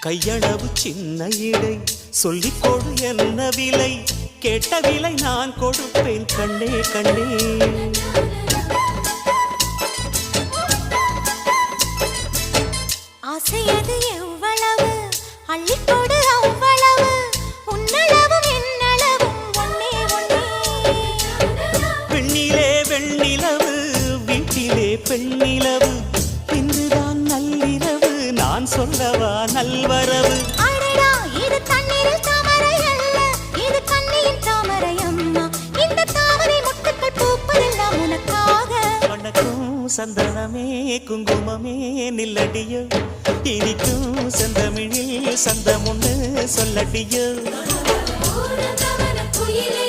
கையளவு சின்ன இடை சொல்லிக் கொடு என்ன விலை கேட்ட விலை நான் கொடுப்பேன் கண்ணே கண்ணே ஆசையது எவ்வளவு அள்ளிக்கொடு அவ்வளவு உன்னளவும் என்னளவும் ஒன்னே ஒன்னே பெண்ணிலே வெண்ணிலவு வீட்டிலே பெண்ணிலவு இன்றுதான் நள்ளிரவு நான் சொல்லவா நல்வரவு அடடா இது தண்ணீரில் தாமரை அல்ல இது கண்ணியின் தாமரை அம்மா இந்த தாமரை முட்டுக்கள் பூப்பதெல்லாம் உனக்காக வணக்கம் சந்தனமே குங்குமமே நில்லடியோ இனிக்கும் செந்தமிழில் சந்தமுன்னு சொல்லடியோ குயிலே